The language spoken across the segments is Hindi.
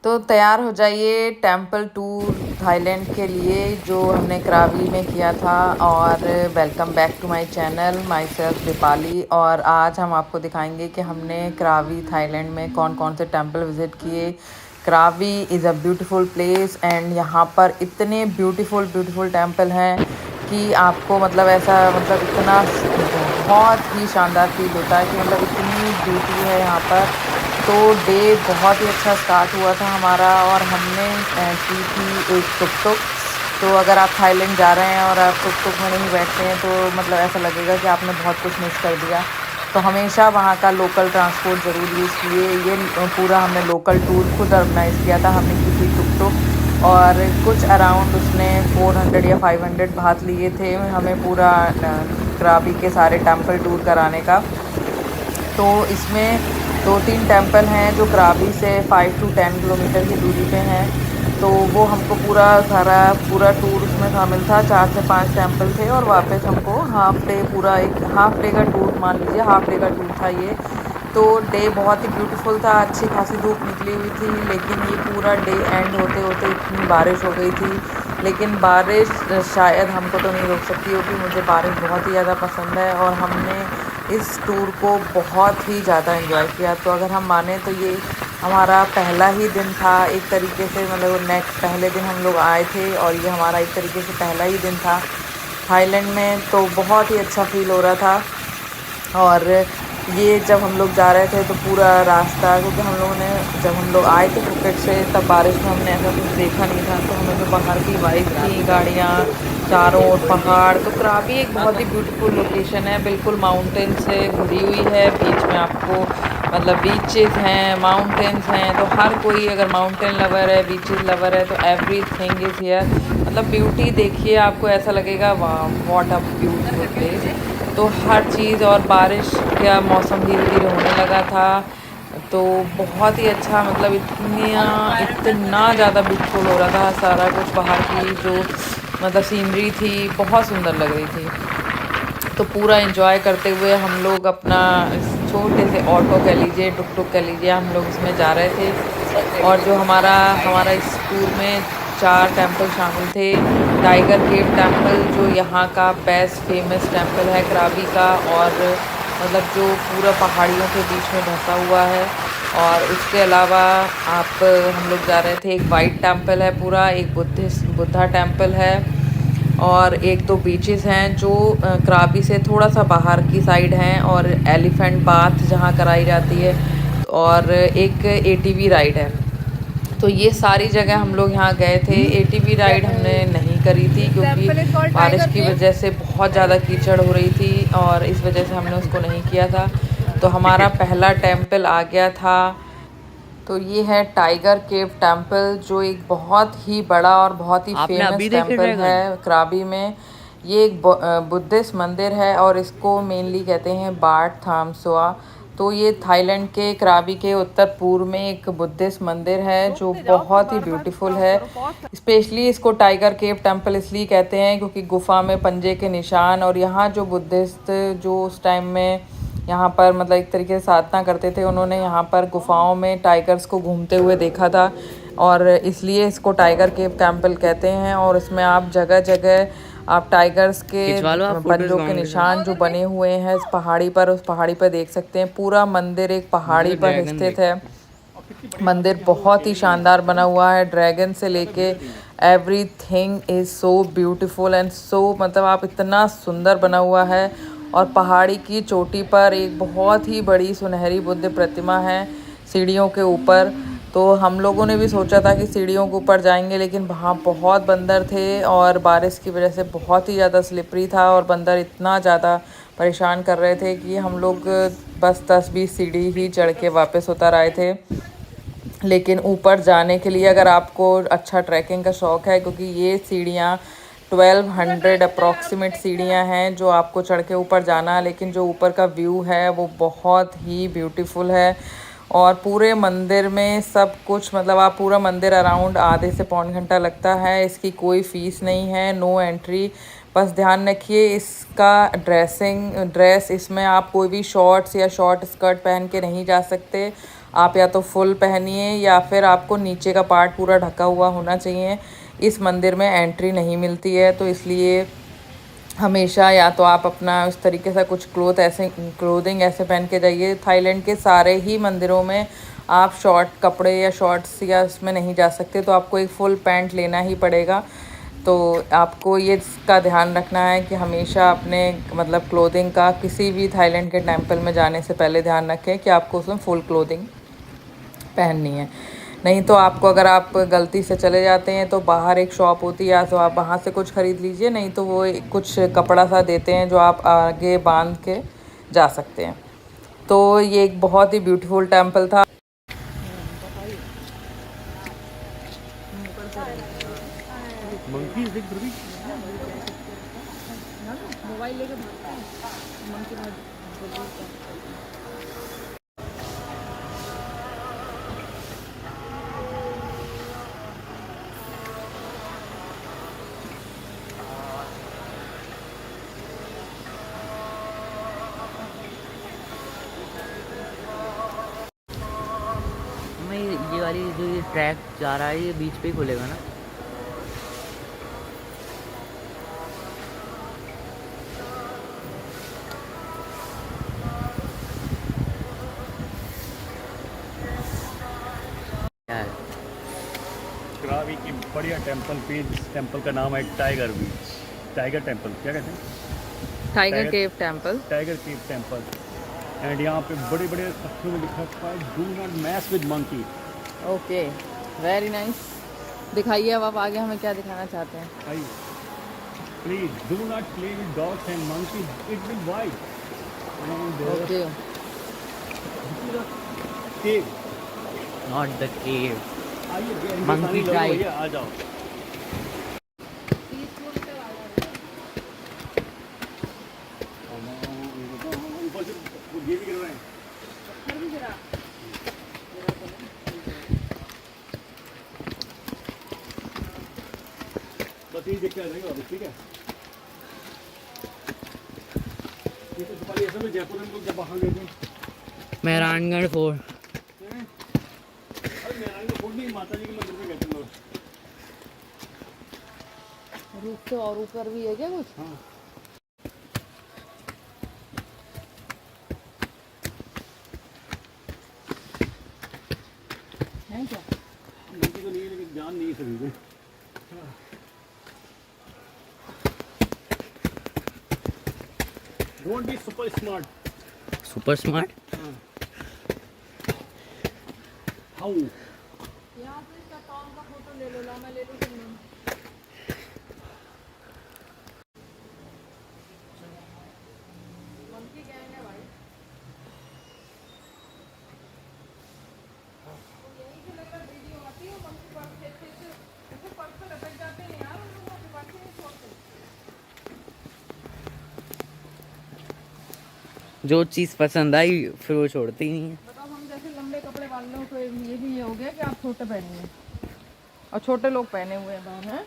तो तैयार हो जाइए टेंपल टूर थाईलैंड के लिए जो हमने करावी में किया था। और welcome back to my channel, myself Deepali. और आज हम आपको दिखाएंगे कि हमने करावी थाईलैंड में कौन कौन से टेंपल विज़िट किए। करावी is a beautiful place and यहाँ पर इतने ब्यूटीफुल टेंपल हैं कि आपको मतलब ऐसा मतलब इतना बहुत ही शानदार फील होता है कि मतलब इतनी ब्यूटी है यहाँ पर। तो डे बहुत ही अच्छा स्टार्ट हुआ था हमारा और हमने की थी एक टुक। तो अगर आप थाईलैंड जा रहे हैं और आप टुक में नहीं बैठते हैं तो मतलब ऐसा लगेगा कि आपने बहुत कुछ मिस कर दिया। तो हमेशा वहाँ का लोकल ट्रांसपोर्ट ज़रूर यूज़ किए। ये पूरा हमने लोकल टूर खुद ऑर्गेनाइज़ किया था। हमने की थी टुक और कुछ अराउंड उसने 400 या 500 भात लिए थे हमें पूरा कराबी के सारे टेंपल टूर कराने का। तो इसमें 2-3 टेंपल हैं जो कराबी से 5 to 10 किलोमीटर की दूरी पे हैं। तो वो हमको पूरा टूर उसमें शामिल था। 4 से 5 टेंपल थे और वापस हमको हाफ डे का टूर, मान लीजिए हाफ डे का टूर था ये। तो डे बहुत ही ब्यूटीफुल था, अच्छी खासी धूप निकली हुई थी, लेकिन ये पूरा डे एंड होते होते इतनी बारिश हो गई थी। लेकिन बारिश शायद हमको तो नहीं रोक सकती, क्योंकि मुझे बारिश बहुत ही ज़्यादा पसंद है और हमने इस टूर को बहुत ही ज़्यादा एंजॉय किया। तो अगर हम माने तो ये हमारा पहला ही दिन था एक तरीके से, मतलब नेक्स्ट पहले दिन हम लोग आए थे और ये हमारा एक तरीके से पहला ही दिन था थाईलैंड में। तो बहुत ही अच्छा फील हो रहा था। और ये जब हम लोग जा रहे थे तो पूरा रास्ता, क्योंकि जब हम लोग आए थे फुकेट से तब बारिश में हमने ऐसा कुछ देखा नहीं था, तो हमें तो बाहर की वाइब थी, गाड़ियाँ, चारों ओर पहाड़। तो कराबी एक बहुत ही ब्यूटीफुल लोकेशन है, बिल्कुल माउंटेन से भरी हुई है। बीच में आपको मतलब बीचेस हैं, माउंटेन्स हैं। तो हर कोई अगर माउंटेन लवर है, बीचेस लवर है, तो एवरीथिंग इज़ हियर। मतलब ब्यूटी देखिए, आपको ऐसा लगेगा वाह व्हाट अ ब्यूटीफुल प्लेस। तो हर चीज़, और बारिश का मौसम धीरे धीरे होने लगा था। तो बहुत ही अच्छा, मतलब इतना ज़्यादा ब्यूटीफुल हो रहा था सारा कुछ। बाहर की जो मतलब सीनरी थी बहुत सुंदर लग रही थी। तो पूरा एंजॉय करते हुए हम लोग अपना छोटे से ऑटो कह लीजिए, टुक कह लीजिए, हम लोग इसमें जा रहे थे। और जो हमारा हमारा इस टूर में 4 टेंपल शामिल थे। टाइगर केव टेंपल जो यहाँ का बेस्ट फेमस टेंपल है कराबी का, और मतलब जो पूरा पहाड़ियों के बीच में धंसा हुआ है। और उसके अलावा हम लोग जा रहे थे, एक वाइट टेंपल है पूरा, एक बुद्धा टेंपल है, और एक दो बीचेस हैं जो कराबी से थोड़ा सा बाहर की साइड हैं, और एलिफेंट बाथ जहाँ कराई जाती है, और एक एटीवी राइड है। तो ये सारी जगह हम लोग यहाँ गए थे। एटीवी राइड हमने नहीं करी थी क्योंकि बारिश की वजह से बहुत ज़्यादा कीचड़ हो रही थी, और इस वजह से हमने उसको नहीं किया था। तो हमारा पहला टेंपल आ गया था। तो ये है टाइगर केव टेंपल, जो एक बहुत ही बड़ा और बहुत ही आपने अभी फेमस देखे टेंपल ड्रैगन? है कराबी में। ये एक बुद्धिस्ट मंदिर है और इसको मेनली कहते हैं बाट थामसोआ। तो ये थाईलैंड के कराबी के उत्तर पूर्व में एक बुद्धिस्ट मंदिर है जो बहुत ही ब्यूटीफुल है। स्पेशली इसको टाइगर केव टेंपल इसलिए कहते हैं क्योंकि गुफा में पंजे के निशान, और यहाँ जो बुद्धिस्ट जो उस टाइम में यहाँ पर मतलब एक तरीके से साधना करते थे, उन्होंने यहाँ पर गुफाओं में टाइगर्स को घूमते हुए देखा था, और इसलिए इसको टाइगर केव टेंपल कहते हैं। और इसमें आप जगह जगह आप टाइगर्स के खिंचवा लो आप फोटोज पंजों के गाउन के निशान जो बने हुए हैं इस पहाड़ी पर, उस पहाड़ी पर देख सकते हैं। पूरा मंदिर एक मुझे पहाड़ी तो पर ड्रैगन स्थित देख। है। मंदिर बहुत ही शानदार बना हुआ है, ड्रैगन से लेके everything is so beautiful and so, मतलब आप इतना सुंदर बना हुआ है। और पहाड़ी की चोटी पर एक बहुत ही बड़ी सुनहरी बुद्ध प्रतिमा है सीढ़ियों के ऊपर। तो हम लोगों ने भी सोचा था कि सीढ़ियों के ऊपर जाएंगे, लेकिन वहाँ बहुत बंदर थे और बारिश की वजह से बहुत ही ज़्यादा स्लिपरी था, और बंदर इतना ज़्यादा परेशान कर रहे थे कि हम लोग बस 10-20 सीढ़ी ही चढ़ के वापस उतर आए थे। लेकिन ऊपर जाने के लिए अगर आपको अच्छा ट्रैकिंग का शौक़ है, क्योंकि ये सीढ़ियाँ 1200 अप्रॉक्सीमेट सीढ़ियाँ हैं जो आपको चढ़ के ऊपर जाना है, लेकिन जो ऊपर का व्यू है वो बहुत ही ब्यूटीफुल है। और पूरे मंदिर में सब कुछ, मतलब आप पूरा मंदिर अराउंड आधे से पौन घंटा लगता है। इसकी कोई फ़ीस नहीं है, नो एंट्री। बस ध्यान रखिए इसका ड्रेस, इसमें आप कोई भी शॉर्ट्स या शॉर्ट स्कर्ट पहन के नहीं जा सकते। आप या तो फुल पहनिए या फिर आपको नीचे का पार्ट पूरा ढका हुआ होना चाहिए। इस मंदिर में एंट्री नहीं मिलती है, तो इसलिए हमेशा या तो आप अपना उस तरीके से कुछ क्लोथिंग ऐसे पहन के जाइए। थाईलैंड के सारे ही मंदिरों में आप शॉर्ट कपड़े या शॉर्ट्स या उसमें नहीं जा सकते, तो आपको एक फुल पैंट लेना ही पड़ेगा। तो आपको ये इसका ध्यान रखना है कि हमेशा अपने मतलब क्लोथिंग का किसी भी थाईलैंड के टेंपल में जाने से पहले ध्यान रखें कि आपको उसमें फुल क्लोथिंग पहननी है। नहीं तो आपको, अगर आप गलती से चले जाते हैं तो बाहर एक शॉप होती है, तो आप वहाँ से कुछ ख़रीद लीजिए, नहीं तो वो कुछ कपड़ा सा देते हैं जो आप आगे बांध के जा सकते हैं। तो ये एक बहुत ही ब्यूटीफुल टेंपल था। मैं ये वाली जो ये ट्रैक जा रहा है ये बीच पे ही खुलेगा ना? क्या है? करावी की बढ़िया टेंपल बीच, टेंपल का नाम है टाइगर बीच, टाइगर टेंपल, क्या कहते हैं, tiger cave temple. Tiger cave temple. And यहाँ पे बड़े बड़े अक्षरों में लिखा हुआ है do not mess with monkey. Okay, very nice. दिखाइए अब आप आगे हमें क्या दिखाना चाहते हैं। आइए, please do not play with dogs and monkey, it will bite. Okay, cave, not the cave, आइए मंकी टाइप। आ जाओ। ऊपर से ये भी गिर रहे हैं। बस यही देखते रहेगा, ठीक है। ये तो दीपावली ऐसे में जयपुर में लोग जब वहाँ गए थे, मेहरानगढ़ फोर्ट। अरे मेहरान का फोर्ट नहीं, माता जी के मंदिर में गए थे लोग। रूफ से और ऊपर भी है क्या कुछ? हाँ, है क्या? मंकी तो नहीं है लेकिन जान नहीं है सभी को। Don't be super smart. Super smart. How यहाँ पे इसका टॉम का फोटो ले लो, ला मैं ले लूँ कि नहीं? मंकी गैंग है भाई। तो यही से लेकर वीडियो आती है, मंकी पर्स ऐसे पर्स पे लटक जाते हैं यार, उन लोगों को पर्स नहीं छोड़ते। जो चीज़ पसंद आई फिर वो छोड़ती ही नहीं है। बताओ, हम जैसे लंबे कपड़े वाले को ये भी ये हो गया कि आप छोटे पहनिए, और छोटे लोग पहने हुए हैं बाहर हैं।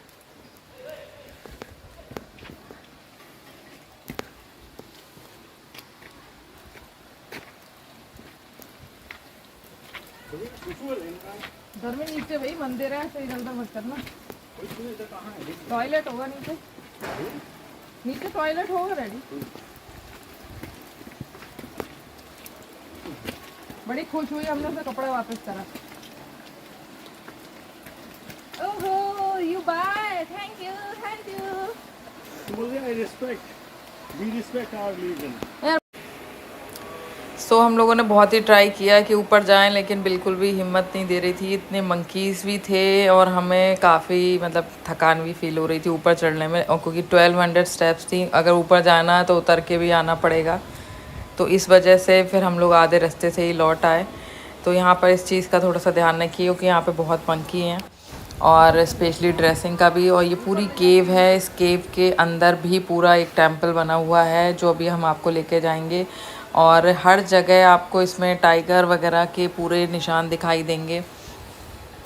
घर में नीचे भाई मंदिर है, ऐसे इधर उधर मत करना। टॉयलेट होगा नीचे, नीचे टॉयलेट होगा रेडी। बड़ी खुश हुई हमने उसे कपड़े वापस करा। ओहो, you bye, thank you, thank you. बोल दिया, I respect, we respect our religion. So हम लोगों ने बहुत ही ट्राई किया कि ऊपर जाएं, लेकिन बिल्कुल भी हिम्मत नहीं दे रही थी। इतने मंकीज़ भी थे और हमें काफ़ी मतलब थकान भी फील हो रही थी ऊपर चढ़ने में, और क्योंकि 1200 स्टेप्स थी, अगर ऊपर जाना है तो उतर के भी आना पड़ेगा। तो इस वजह से फिर हम लोग आधे रास्ते से ही लौट आए। तो यहाँ पर इस चीज़ का थोड़ा सा ध्यान रखिए, क्योंकि यहाँ पे बहुत मंकी हैं, और स्पेशली ड्रेसिंग का भी। और ये पूरी केव है, इस केव के अंदर भी पूरा एक टेंपल बना हुआ है जो अभी हम आपको लेके जाएंगे। और हर जगह आपको इसमें टाइगर वगैरह के पूरे निशान दिखाई देंगे।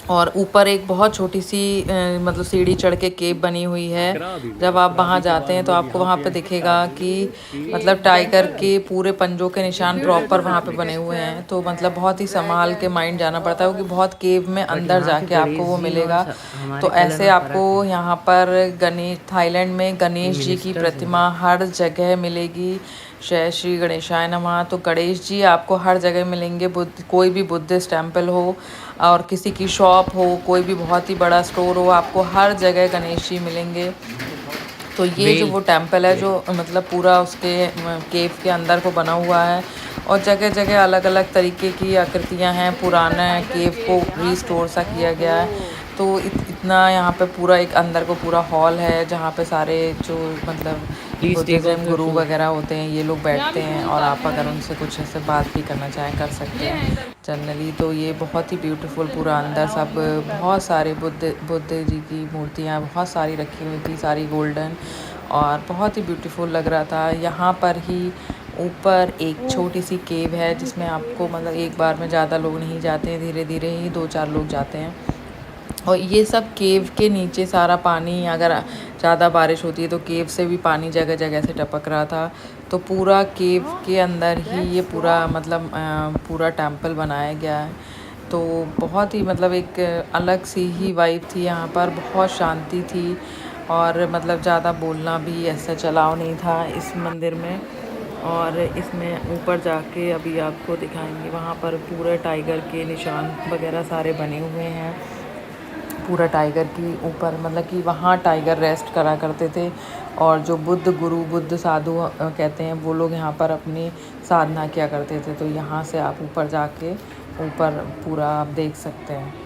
और ऊपर एक बहुत छोटी सी मतलब सीढ़ी चढ़ के केव बनी हुई है। जब आप वहाँ जाते हैं तो आपको वहाँ पे दिखेगा कि मतलब टाइगर के पूरे पंजों के निशान प्रॉपर वहाँ पे बने हुए हैं। तो मतलब बहुत ही संभाल के माइंड जाना पड़ता है क्योंकि बहुत केव में बट अंदर यहाँ के जाके आपको गणेश वो जी और मिलेगा। हमारे तो कलर ऐसे में आपको फ़र्क है। यहाँ पर गणेश थाईलैंड में ये गणेश जी की मिनिस्टर्स हैं। प्रतिमा हर जगह मिलेगी। जय श्री गणेशाय नमः। तो गणेश जी आपको हर जगह मिलेंगे। बुद्ध कोई भी बुद्धिस्ट टेम्पल हो और किसी की शॉप हो, कोई भी बहुत ही बड़ा स्टोर हो, आपको हर जगह गणेश जी मिलेंगे। तो ये जो वेल वो टेम्पल है जो मतलब पूरा उसके केव के अंदर को बना हुआ है और जगह जगह अलग अलग तरीके की आकृतियां हैं। पुराना केव को रिस्टोर सा किया गया है। तो इतना यहाँ पे पूरा एक अंदर को पूरा हॉल है जहाँ पे सारे जो मतलब please take off Buddhism your गुरु शूज़। वगैरह होते हैं ये लोग बैठते हैं और आप अगर उनसे कुछ ऐसे बात भी करना चाहें कर सकते हैं जनरली। तो ये बहुत ही ब्यूटीफुल पूरा अंदर सब बहुत सारे बुद्ध जी की मूर्तियाँ बहुत सारी रखी हुई थी, सारी गोल्डन, और बहुत ही ब्यूटीफुल लग रहा था। यहाँ पर ही ऊपर एक छोटी सी केव है जिसमें आपको मतलब एक बार में ज़्यादा लोग नहीं जाते हैं, धीरे धीरे ही 2-4 लोग जाते हैं। और ये सब केव के नीचे सारा पानी, अगर ज़्यादा बारिश होती है तो केव से भी पानी जगह जगह से टपक रहा था। तो पूरा केव के अंदर ही ये पूरा मतलब पूरा टेम्पल बनाया गया है। तो बहुत ही मतलब एक अलग सी ही वाइब थी यहाँ पर, बहुत शांति थी और मतलब ज़्यादा बोलना भी ऐसा चलाव नहीं था इस मंदिर में। और इसमें ऊपर जाके अभी आपको दिखाएंगे, वहाँ पर पूरे टाइगर के निशान वगैरह सारे बने हुए हैं। पूरा टाइगर की ऊपर मतलब कि वहाँ टाइगर रेस्ट करा करते थे और जो बुद्ध गुरु बुद्ध साधु कहते हैं वो लोग यहाँ पर अपनी साधना किया करते थे। तो यहाँ से आप ऊपर जाके ऊपर पूरा आप देख सकते हैं।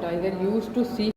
Tiger used to see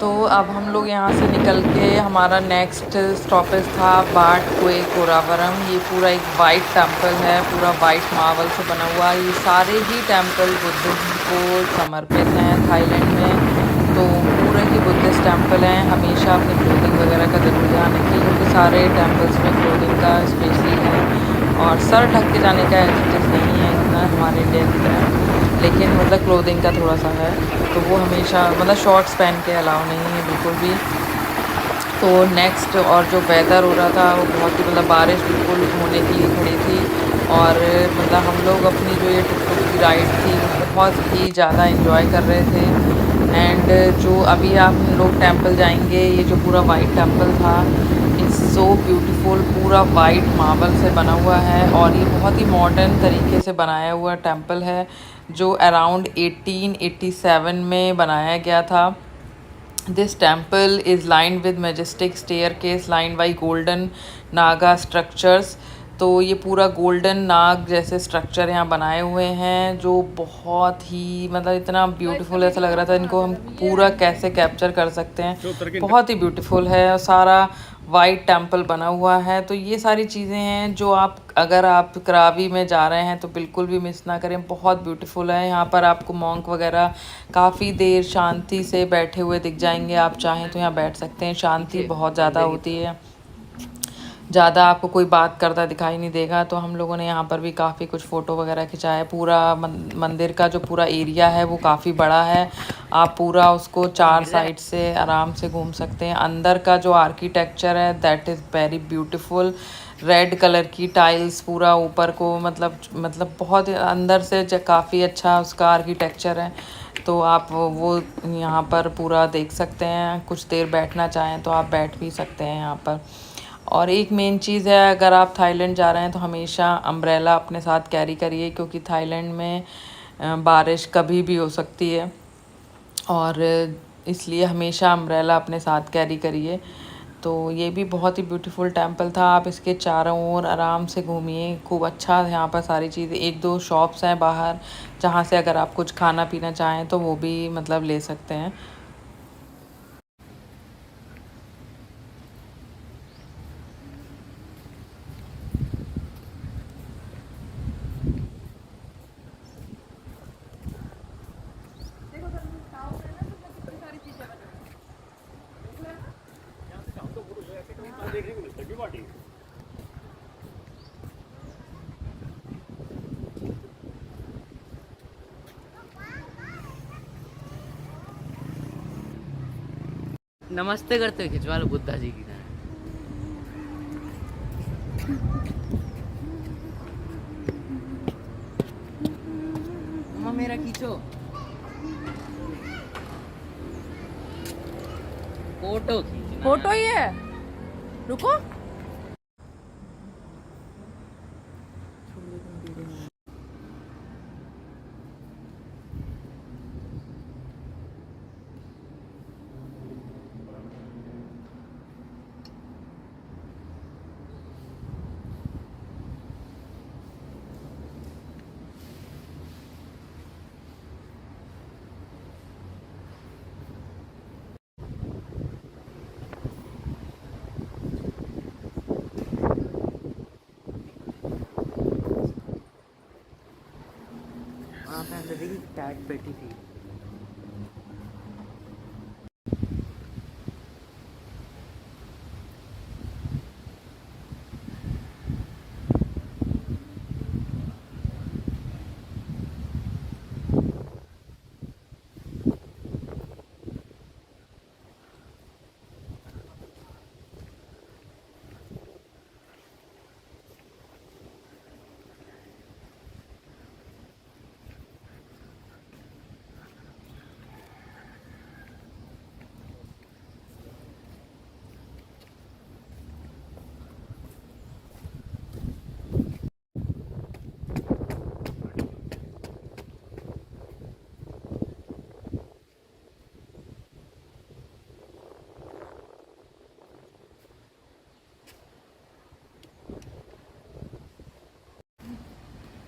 तो अब हम लोग यहाँ से निकल के हमारा नेक्स्ट स्टॉपेज था बाट कुए कोरावरम। ये पूरा एक वाइट टेम्पल है, पूरा वाइट मार्बल से बना हुआ। ये सारे ही टेम्पल बुद्ध को समर्पित हैं थाईलैंड में। तो पूरे ही बुद्धिस्ट टेम्पल हैं। हमेशा अपनी क्लोथिंग वगैरह का ज़रूर ध्यान रखिए क्योंकि सारे टेम्पल्स में क्लोथिंग का स्पेशली है और सर ढक के जाने का एटिट्यूड नहीं है इतना हमारे इंडिया की तरह, लेकिन मतलब क्लोथिंग का थोड़ा सा है। तो वो हमेशा मतलब शॉर्ट्स पहन के अलाउ नहीं है बिल्कुल भी। तो नेक्स्ट और जो वेदर हो रहा था वो बहुत ही मतलब बारिश बिल्कुल होने के लिए खड़ी थी और मतलब हम लोग अपनी जो ये टुक टुक की राइड थी बहुत ही ज़्यादा एंजॉय कर रहे थे। एंड जो अभी आप लोग टेंपल जाएंगे, ये जो पूरा वाइट टेंपल था इट्स सो ब्यूटीफुल, पूरा वाइट मार्बल से बना हुआ है और ये बहुत ही मॉडर्न तरीके से बनाया हुआ टेंपल है जो अराउंड 1887 में बनाया गया था। This temple is lined with majestic staircase lined by golden naga structures। तो ये पूरा गोल्डन नाग जैसे स्ट्रक्चर यहाँ बनाए हुए हैं जो बहुत ही मतलब इतना ब्यूटीफुल, ऐसा लग रहा था इनको हम पूरा कैसे कैप्चर कर सकते हैं। बहुत ही ब्यूटीफुल है और सारा वाइट टेम्पल बना हुआ है। तो ये सारी चीज़ें हैं जो आप अगर आप करावी में जा रहे हैं तो बिल्कुल भी मिस ना करें। बहुत ब्यूटीफुल है। यहाँ पर आपको मॉन्क वगैरह काफ़ी देर शांति से बैठे हुए दिख जाएंगे। आप चाहें तो यहाँ बैठ सकते हैं, शांति बहुत ज़्यादा होती है। ज़्यादा आपको कोई बात करता दिखाई नहीं देगा। तो हम लोगों ने यहाँ पर भी काफ़ी कुछ फ़ोटो वगैरह खिंचाया। पूरा मंदिर का जो पूरा एरिया है वो काफ़ी बड़ा है, आप पूरा उसको 4 साइड से आराम से घूम सकते हैं। अंदर का जो आर्किटेक्चर है that is very beautiful. Red colour की टाइल्स पूरा ऊपर को, मतलब बहुत अंदर से काफ़ी अच्छा उसका आर्किटेक्चर है। तो आप वो यहाँ पर पूरा देख सकते हैं। कुछ देर बैठना चाहें तो आप बैठ भी सकते हैं यहाँ पर। और एक मेन चीज़ है, अगर आप थाईलैंड जा रहे हैं तो हमेशा अम्ब्रेला अपने साथ कैरी करिए, क्योंकि थाईलैंड में बारिश कभी भी हो सकती है, और इसलिए हमेशा अम्ब्रेला अपने साथ कैरी करिए। तो ये भी बहुत ही ब्यूटीफुल टेंपल था। आप इसके चारों ओर आराम से घूमिए, खूब अच्छा है यहाँ पर सारी चीज़ें। 1-2 शॉप्स हैं बाहर जहाँ से अगर आप कुछ खाना पीना चाहें तो वो भी मतलब ले सकते हैं। देखने को मिलता है गुवाहाटी। नमस्ते करते हुए खिंचवा लो बुद्धा जी की तरह। मम्मा मेरा खींचो फोटो खींचना। फोटो ही है, रुको। वहाँ पे अंदर देखी टैग बैठी थी।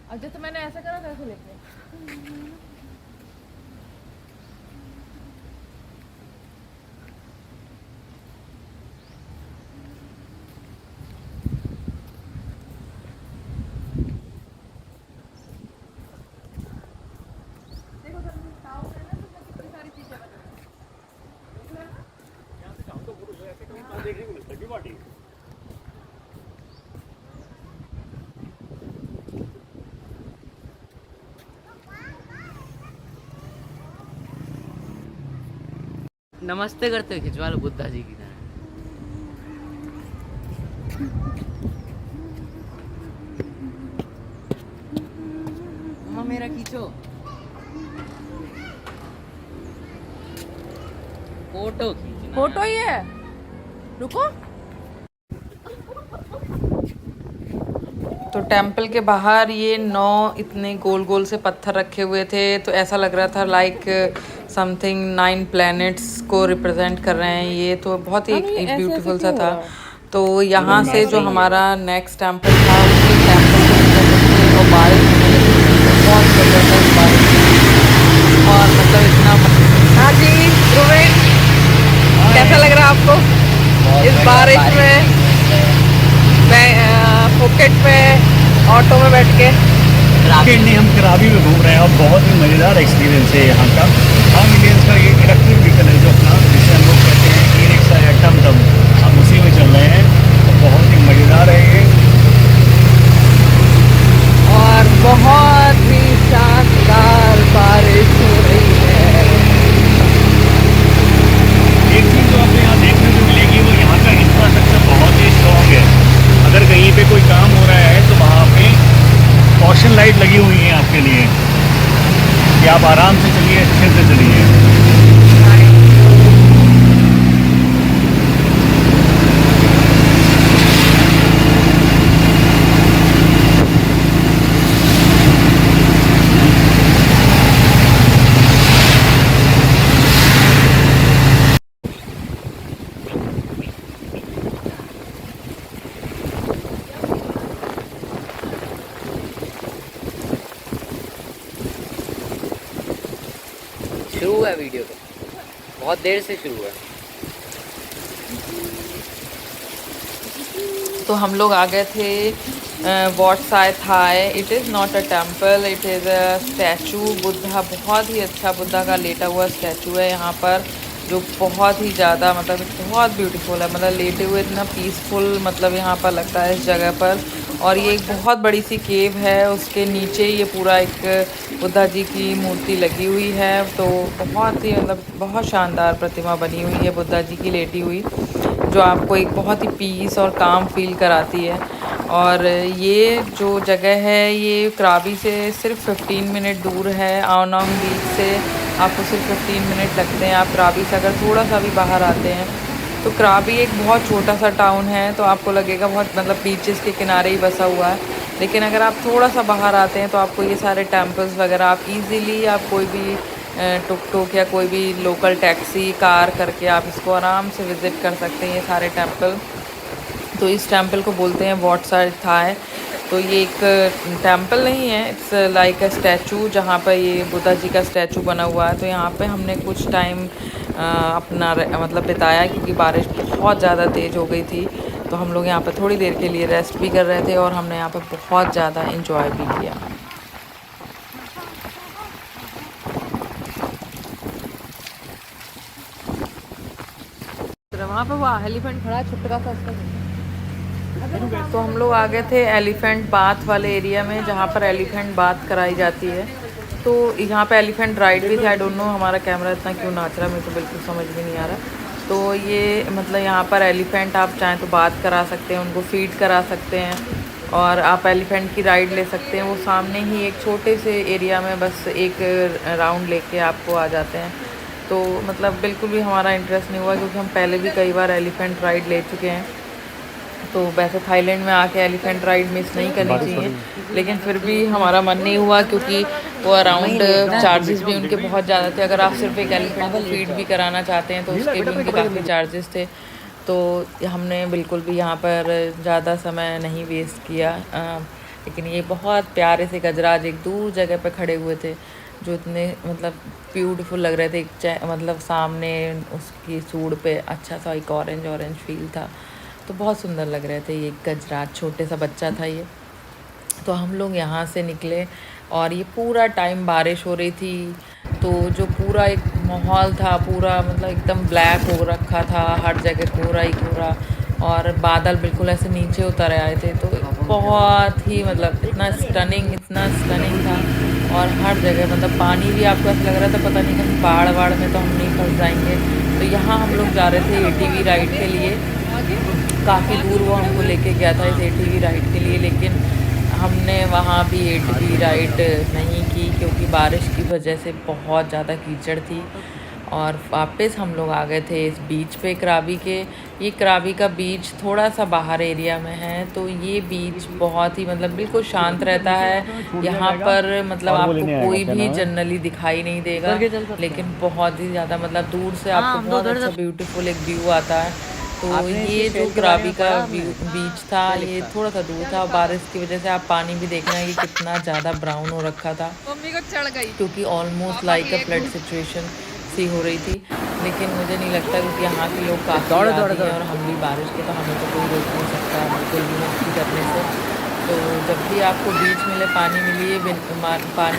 अच्छा, तो मैंने ऐसा करा, कैसे लेके देखने को मिलता है गुवाहाटी। नमस्ते करते हुए खिंचवा लो बुद्धा जी की तरह। मम्मा मेरा खींचो फोटो खींचना। फोटो ही है, रुको। तो टेंपल के बाहर ये 9 इतने गोल गोल से पत्थर रखे हुए थे, तो ऐसा लग रहा था लाइक समथिंग 9 प्लैनेट्स को रिप्रेजेंट कर रहे हैं। ये तो बहुत ही एक ब्यूटीफुल सा था। तो यहाँ से जो हमारा नेक्स्ट टेंपल था उसी टेंपल को निकल रहे थे, और बारिश होने लगी थी, तो बहुत ज़बरदस्त बारिश थी। और मतलब इतना, हाँ जी ध्रुवेश, कैसा लग रहा है आपको इस बारिश में फुकेट में ऑटो में बैठ के? नहीं, हम करावी में घूम रहे हैं और बहुत ही मज़ेदार एक्सपीरियंस है यहाँ का। हम इंडियंस का ये इलेक्ट्रिक व्हीकल है जो अपना, जिसे हम लोग कहते हैं ई रिक्शा या टम टम, हम उसी में चल रहे हैं। तो बहुत ही मज़ेदार जा रहे हैं। और बहुत ही शानदार बारिश हो रही है। एक चीज़ जो आपको यहाँ देखने को मिलेगी वो यहाँ का इंफ्रास्ट्रक्चर बहुत ही स्ट्रॉन्ग है। अगर कहीं पे कोई काम हो रहा है तो वहाँ पे कॉशन लाइट लगी हुई है आपके लिए कि आप आराम से चलिए, अच्छे से चलिए। शुरू है वीडियो तो बहुत देर से शुरू है। तो हम लोग आ गए थे Wat Sai Thai. It is not a temple, it is a statue. Buddha, बहुत ही अच्छा बुद्धा का लेटा हुआ स्टैचू है यहाँ पर, जो बहुत ही ज़्यादा मतलब बहुत ब्यूटीफुल है। मतलब लेटे हुए इतना पीसफुल मतलब यहाँ पर लगता है इस जगह पर। और ये एक बहुत बड़ी सी केव है, उसके नीचे ये पूरा एक बुद्धा जी की मूर्ति लगी हुई है। तो बहुत ही मतलब बहुत शानदार प्रतिमा बनी हुई है बुद्धा जी की लेटी हुई, जो आपको एक बहुत ही पीस और काम फील कराती है। और ये जो जगह है ये कराबी से सिर्फ 15 मिनट दूर है। आवनोंग बीच से आपको सिर्फ 15 मिनट लगते हैं। आप कराबी से अगर थोड़ा सा भी बाहर आते हैं तो कराबी एक बहुत छोटा सा टाउन है, तो आपको लगेगा बहुत मतलब बीचेस के किनारे ही बसा हुआ है। लेकिन अगर आप थोड़ा सा बाहर आते हैं तो आपको ये सारे टेम्पल्स वगैरह आप इजीली आप कोई भी टुक टुक या कोई भी लोकल टैक्सी कार करके आप इसको आराम से विज़िट कर सकते हैं, ये सारे टेम्पल। तो इस टेम्पल को बोलते हैं वॉट साई थाई। तो ये एक टेम्पल नहीं है, इट्स लाइक अ स्टैचू, जहाँ पर ये बुद्धा जी का स्टैचू बना हुआ है। तो यहाँ पे हमने कुछ टाइम अपना मतलब बिताया, क्योंकि बारिश बहुत ज़्यादा तेज़ हो गई थी। तो हम लोग यहाँ पे थोड़ी देर के लिए रेस्ट भी कर रहे थे और हमने यहाँ पे बहुत ज़्यादा इंजॉय भी किया। वहाँ पे वो एलिफेंट खड़ा है छोटा सा उसका। तो हम लोग आ गए थे एलिफेंट बाथ वाले एरिया में, जहाँ पर एलिफेंट बाथ कराई जाती है। तो यहाँ पे एलिफेंट राइड भी था। आई डोंट नो हमारा कैमरा इतना क्यों नाच रहा है, मेरे को बिल्कुल समझ में नहीं आ रहा। तो ये मतलब यहाँ पर एलिफेंट आप चाहें तो बात करा सकते हैं, उनको फीड करा सकते हैं और आप एलिफेंट की राइड ले सकते हैं। वो सामने ही एक छोटे से एरिया में बस एक राउंड लेके आपको आ जाते हैं। तो मतलब बिल्कुल भी हमारा इंटरेस्ट नहीं हुआ, क्योंकि हम पहले भी कई बार एलिफेंट राइड ले चुके हैं। तो वैसे थाईलैंड में आके एलिफेंट राइड मिस नहीं करनी चाहिए, लेकिन फिर भी हमारा मन नहीं हुआ, क्योंकि वो अराउंड चार्जेस भी उनके बहुत ज़्यादा थे। अगर आप सिर्फ एक एलिफेंट को फीड भी कराना चाहते हैं तो उसके भी उनके काफ़ी चार्जेस थे। तो हमने बिल्कुल भी यहाँ पर ज़्यादा समय नहीं वेस्ट किया। लेकिन ये बहुत प्यारे से गजराज एक दूर जगह पर खड़े हुए थे, जो इतने मतलब ब्यूटीफुल लग रहे थे। मतलब सामने उसकी सूंड पे अच्छा सा एक ऑरेंज फील था, तो बहुत सुंदर लग रहे थे। ये गजराज छोटे सा बच्चा था ये। तो हम लोग यहाँ से निकले और ये पूरा टाइम बारिश हो रही थी। तो जो पूरा एक माहौल था पूरा मतलब एकदम ब्लैक हो रखा था, हर जगह कोहरा ही कोहरा, और बादल बिल्कुल ऐसे नीचे उतर आए थे। तो बहुत ही मतलब इतना स्टनिंग था। और हर जगह मतलब पानी भी आपको ऐसा लग रहा था पता नहीं कहीं बाढ़ में तो हम नहीं फंस जाएंगे। तो यहाँ हम लोग जा रहे थे ATV राइड के लिए। काफ़ी दूर वो हमको लेके गया था इस ATV राइड के लिए, लेकिन हमने वहाँ भी ATV राइड नहीं की, क्योंकि बारिश की वजह से बहुत ज़्यादा कीचड़ थी। और वापस हम लोग आ गए थे इस बीच पे कराबी के। ये कराबी का बीच थोड़ा सा बाहर एरिया में है। तो ये बीच बहुत ही मतलब बिल्कुल शांत रहता है। यहाँ पर मतलब आपको कोई भी जनरली दिखाई नहीं देगा, लेकिन बहुत ही ज़्यादा मतलब दूर से आपको बहुत अच्छा ब्यूटीफुल एक व्यू आता है। तो ये जो कराबी का बीच था ये थोड़ा सा दूर था। बारिश की वजह से आप पानी भी देखना है कि कितना ज़्यादा ब्राउन हो रखा था, मम्मी को चढ़ गई क्योंकि almost like a flood situation सी हो रही थी। लेकिन मुझे नहीं लगता, क्योंकि यहाँ के लोग काफ़ी आदी हैं और हम भी बारिश के, तो हमें तो कोई रोक नहीं सकता बिल्कुल भी मस्ती करने से। तो जब भी आपको बीच मिले, पानी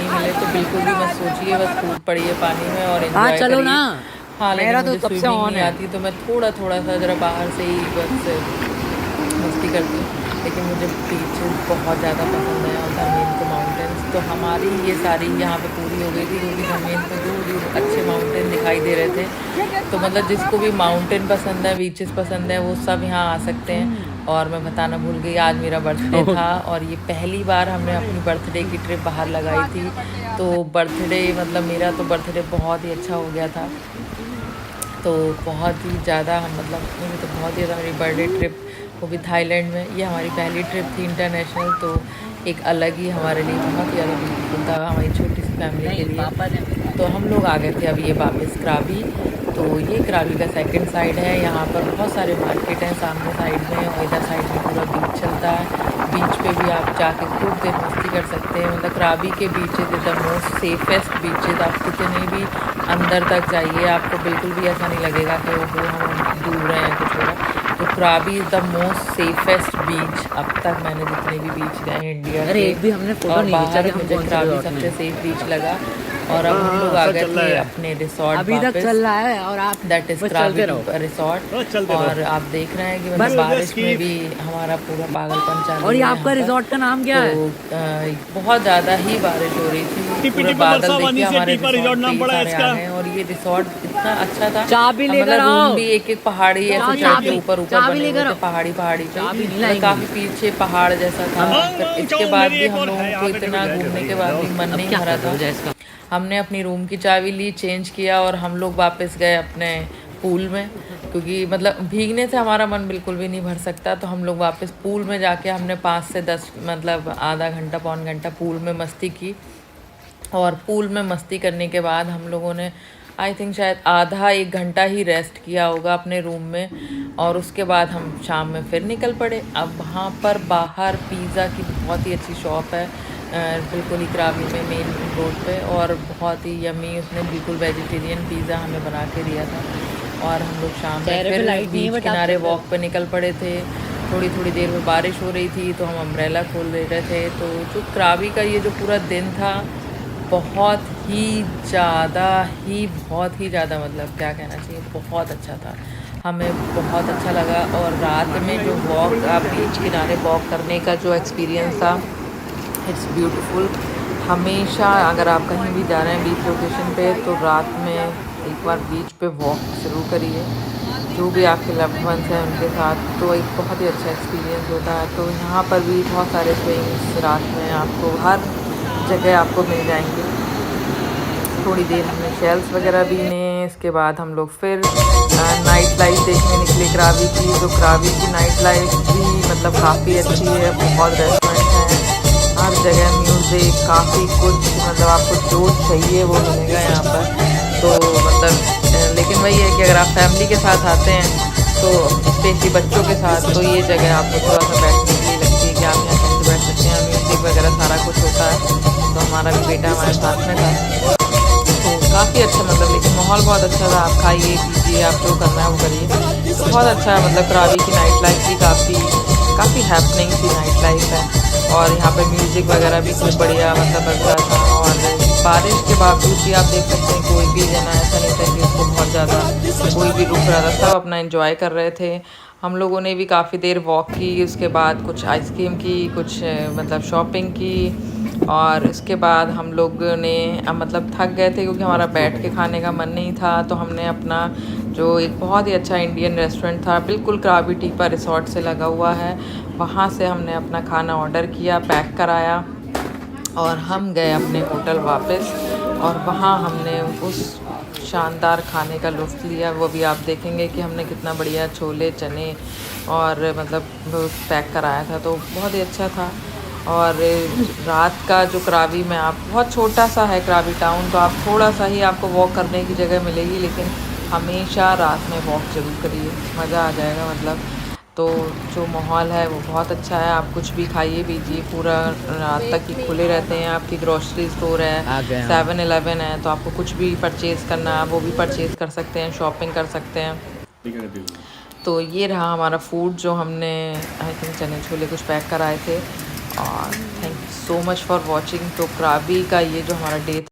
मिले तो बिल्कुल भी मत सोचिए, बस कूद पड़िए पानी में और एंजॉय करिए। हाँ, लेकिन मुझे स्विमिंग नहीं आती, तो मैं थोड़ा सा ज़रा बाहर से ही बस मस्ती करती हूँ। लेकिन मुझे बीचेस बहुत ज़्यादा पसंद है और धर्मेन को माउंटेन्स। तो हमारी ये सारी यहाँ पे पूरी हो गई थी क्योंकि धर्मेन को दूर दूर अच्छे माउंटेन दिखाई दे रहे थे। तो मतलब जिसको भी माउंटेन पसंद है, बीचेस पसंद है, वो सब यहाँ आ सकते हैं। और मैं बताना भूल गई, आज मेरा बर्थडे था और ये पहली बार हमने अपनी बर्थडे की ट्रिप बाहर लगाई थी। तो बर्थडे मतलब मेरा तो बर्थडे बहुत ही अच्छा हो गया था। तो बहुत ही ज़्यादा हम मतलब मुझे तो बहुत ही ज़्यादा मेरी बर्थडे ट्रिप, वो भी थाईलैंड में, ये हमारी पहली ट्रिप थी इंटरनेशनल। तो एक अलग ही हमारे लिए बहुत ही ज़्यादा ब्यूटीफुल था हमारी छोटी सी फैमिली के लिए। तो हम लोग आ गए थे अब ये वापस क्राबी। तो ये क्राबी का सेकंड साइड है। यहाँ पर बहुत सारे मार्केट हैं सामने साइड में और इधर साइड में पूरा बीच चलता है। बीच पे भी आप जाके खूब देर मस्ती कर सकते हैं। मतलब क्राबी के beaches is the most safest beaches. आप कितने भी अंदर तक जाइए, आपको बिल्कुल भी ऐसा नहीं लगेगा कि वो हम डूब रहे हैं कुछ हो रहा है। तो Krabi is the most safest beach अब तक मैंने जितने भी बीच गए हैं इंडिया अरे के, एक भी हमने फोटो और नहीं खींचा बाहर कि हम मुझे कौन से क्राबी रिजॉर्ट में सबसे हैं। सेफ बीच लगा। और अब हम लोग आ गए थे अपने रिसॉर्ट अभी तक चल रहा है और आप दैट इज बस क्राबी चलते रहो। रिसॉर्ट। और आप देख रहे हैं कि मतलब बस बारिश में भी हमारा पूरा पागलपन चालू और ये है आपका यहाँ पर। रिजॉर्ट का नाम क्या है? तो बहुत ज़्यादा ही बारिश हो रही थी, पूरे बादल देखिए हमारे रिसॉर्ट पे ही सारे आ गए। और ये रिसॉर्ट इतना अच्छा था, चाबी लेकर मतलब आओ। रूम भी एक एक पहाड़ी ऐसे चढ़ के ऊपर ऊपर चाबी बने हुए लेकर थे, आओ। पहाड़ी पहाड़ी पे, चाबी नहीं मतलब लाएंगे। काफी पीछे पहाड़ जैसा था। फिर इसके बाद भी हम लोगों को इतना घूमने के बाद भी मन नहीं क्या भरा कर था। इसका? हमने अपनी रूम की चाबी ली, चेंज किया और हम लोग वापस गए अपने पूल में, क्योंकि मतलब भीगने से हमारा मन बिल्कुल भी नहीं भर सकता। तो हम लोग वापस पूल में जाके हमने 5 से 10 मतलब आधा घंटा पौन घंटा पूल में मस्ती की। और पूल में मस्ती करने के बाद हम लोगों ने आई थिंक शायद आधा एक घंटा ही रेस्ट किया होगा अपने रूम में। और उसके बाद हम शाम में फिर निकल पड़े। अब वहाँ पर बाहर पिज़्ज़ा की बहुत ही अच्छी शॉप है, बिल्कुल ही क्राबी में मेन रोड पे, और बहुत ही यमी, उसने बिल्कुल वेजिटेरियन पिज़्ज़ा हमें बना के दिया था। और हम लोग शाम में चेहरे पे फिर लाइट नहीं है, बीच बट आप किनारे चलते वॉक पे निकल पड़े थे। थोड़ी थोड़ी देर में बारिश हो रही थी तो हम अम्ब्रेला खोल दे रहे थे। तो जो क्राबी का ये जो पूरा दिन था बहुत ही ज़्यादा मतलब क्या कहना चाहिए, बहुत अच्छा था, हमें बहुत अच्छा लगा। और रात में जो वॉक, आप बीच किनारे वॉक करने का जो एक्सपीरियंस था, इट्स ब्यूटीफुल। हमेशा अगर आप कहीं भी जा रहे हैं बीच लोकेशन पे तो रात में एक बार बीच पे वॉक ज़रूर करिए, जो भी आपके लव्ड वंस हैं उनके साथ, तो एक बहुत ही अच्छा एक्सपीरियंस होता है। तो यहाँ पर भी बहुत सारे स्विंग्स रात में आपको हर जगह आपको मिल जाएंगे। थोड़ी देर हमने शेल्स वगैरह भी ने, इसके बाद हम लोग फिर नाइट लाइफ देखने निकले क्राबी की। तो क्राबी की नाइट लाइफ भी मतलब काफ़ी अच्छी है, बहुत रेस्टोरेंट हैं, हर जगह म्यूज़िक, काफ़ी कुछ, मतलब आपको जो चाहिए वो मिलेगा यहाँ पर। तो मतलब लेकिन वही है कि अगर आप फैमिली के साथ आते हैं तो स्पेशली बच्चों के साथ, तो ये जगह आपको थोड़ा सा बैठने के लिए लगती है कि आप यहाँ कहीं बैठ सकते हैं, म्यूज़िक वगैरह सारा कुछ होता है। तो हमारा भी बेटा हमारे साथ में था, तो काफ़ी अच्छा मतलब, लेकिन माहौल बहुत अच्छा था। आप खाइए पीजिए, आप जो करना है वो करिए, तो बहुत अच्छा है। मतलब क्राबी की नाइट लाइफ भी काफ़ी हैपनिंग सी नाइट लाइफ है। और यहाँ पे म्यूज़िक वगैरह भी खूब बढ़िया मतलब बज रहा था। और बारिश के बावजूद भी आप देख सकते हैं कोई भी जना ऐसा नहीं था कि उसको बहुत ज़्यादा कोई भी रुक रहा था, सब अपना एंजॉय कर रहे थे। हम लोगों ने भी काफ़ी देर वॉक की, उसके बाद कुछ आइसक्रीम की, कुछ मतलब शॉपिंग की। और उसके बाद हम लोग ने मतलब थक गए थे क्योंकि हमारा बैठ के खाने का मन नहीं था। तो हमने अपना जो एक बहुत ही अच्छा इंडियन रेस्टोरेंट था, बिल्कुल क्राबी टीपा रिसॉर्ट से लगा हुआ है, वहाँ से हमने अपना खाना ऑर्डर किया, पैक कराया और हम गए अपने होटल वापस। और वहाँ हमने उस शानदार खाने का लुत्फ़ लिया। वो भी आप देखेंगे कि हमने कितना बढ़िया छोले चने और मतलब पैक कराया था, तो बहुत ही अच्छा था। और रात का जो क्राबी में आप, बहुत छोटा सा है क्राबी टाउन, तो आप थोड़ा सा ही आपको वॉक करने की जगह मिलेगी, लेकिन हमेशा रात में वॉक ज़रूर करिए, मज़ा आ जाएगा मतलब। तो जो माहौल है वो बहुत अच्छा है, आप कुछ भी खाइए पीजिए, पूरा रात तक ही खुले रहते हैं। आपकी ग्रॉसरी स्टोर है, 7-Eleven है, तो आपको कुछ भी परचेज़ करना है वो भी परचेज़ कर सकते हैं, शॉपिंग कर सकते हैं। तो ये रहा हमारा फूड जो हमने आई थिंक चने छोले कुछ पैक कराए थे। और thank you so much for watching. तो क्राबी का ये जो हमारा डे